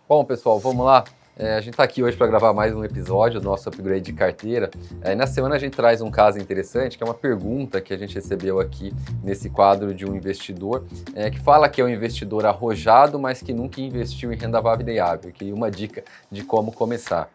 Bom, pessoal, vamos lá. A gente está aqui hoje para gravar mais um episódio do nosso upgrade de carteira. Nessa semana a gente traz um caso interessante, que é uma pergunta que a gente recebeu aqui nesse quadro de um investidor, que fala que é um investidor arrojado, mas que nunca investiu em renda variável. Queria uma dica de como começar.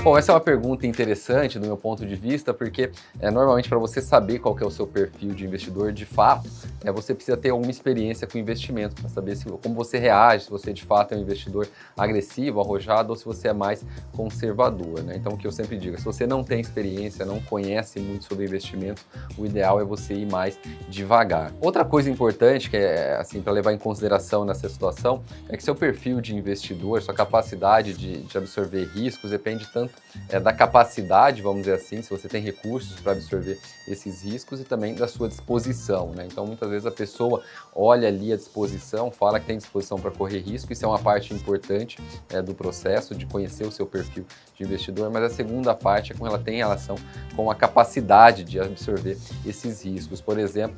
Bom, essa é uma pergunta interessante do meu ponto de vista, porque normalmente para você saber qual que é o seu perfil de investidor de fato, você precisa ter alguma experiência com investimento, para saber como você reage, se você de fato é um investidor agressivo, arrojado, ou se você é mais conservador, né? Então, o que eu sempre digo, se você não tem experiência, não conhece muito sobre investimento, o ideal é você ir mais devagar. Outra coisa importante, que é assim, para levar em consideração nessa situação, é que seu perfil de investidor, sua capacidade de absorver riscos, depende tanto da capacidade, vamos dizer assim, se você tem recursos para absorver esses riscos e também da sua disposição, né? Então, muitas vezes a pessoa olha ali a disposição, fala que tem disposição para correr risco, isso é uma parte importante do processo de conhecer o seu perfil de investidor, mas a segunda parte é como ela tem relação com a capacidade de absorver esses riscos. Por exemplo,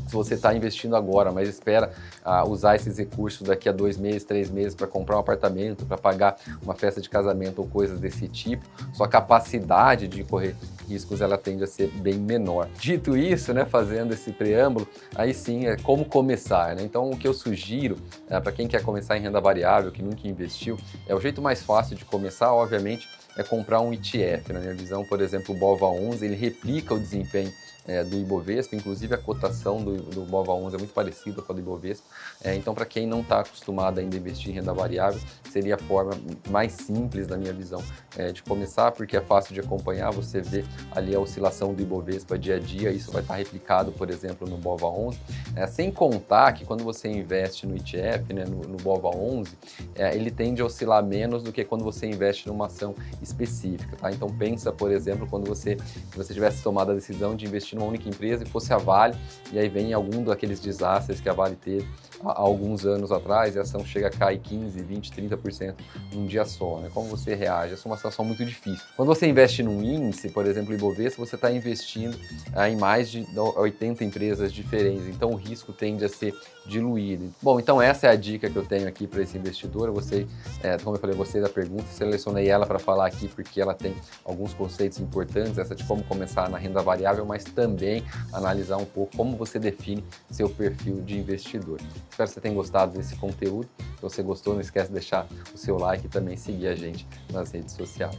se você está investindo agora, mas espera usar esses recursos daqui a 2 meses, 3 meses para comprar um apartamento, para pagar uma festa de casamento ou coisas desse tipo, sua capacidade de correr riscos ela tende a ser bem menor. Dito isso, né, fazendo esse preâmbulo, aí sim é como começar, né? Então o que eu sugiro para quem quer começar em renda variável, que nunca investiu, o jeito mais fácil de começar, obviamente, é comprar um ETF. Na minha visão, por exemplo, o BOVA11, ele replica o desempenho do Ibovespa, inclusive a cotação do BOVA11 é muito parecida com a do Ibovespa, então para quem não está acostumado ainda a investir em renda variável, seria a forma mais simples, na minha visão, de começar, porque é fácil de acompanhar, você vê ali a oscilação do Ibovespa dia a dia, isso vai estar replicado, por exemplo, no BOVA11, sem contar que quando você investe no ETF, né, no BOVA11, ele tende a oscilar menos do que quando você investe numa ação específica, tá? Então pensa, por exemplo, quando você tivesse tomado a decisão de investir numa única empresa e fosse a Vale, e aí vem algum daqueles desastres que a Vale teve há alguns anos atrás, e a ação chega a cair 15, 20, 30% num dia só, né? Como você reage? Essa é uma situação muito difícil. Quando você investe num índice, por exemplo, o Ibovespa, você está investindo em mais de 80 empresas diferentes, então o risco tende a ser diluído. Bom, então essa é a dica que eu tenho aqui para esse investidor. Eu gostei, como eu falei, gostei da pergunta, selecionei ela para falar aqui porque ela tem alguns conceitos importantes, essa de como começar na renda variável, mas também analisar um pouco como você define seu perfil de investidor. Espero que você tenha gostado desse conteúdo. Se você gostou, não esquece de deixar o seu like e também seguir a gente nas redes sociais.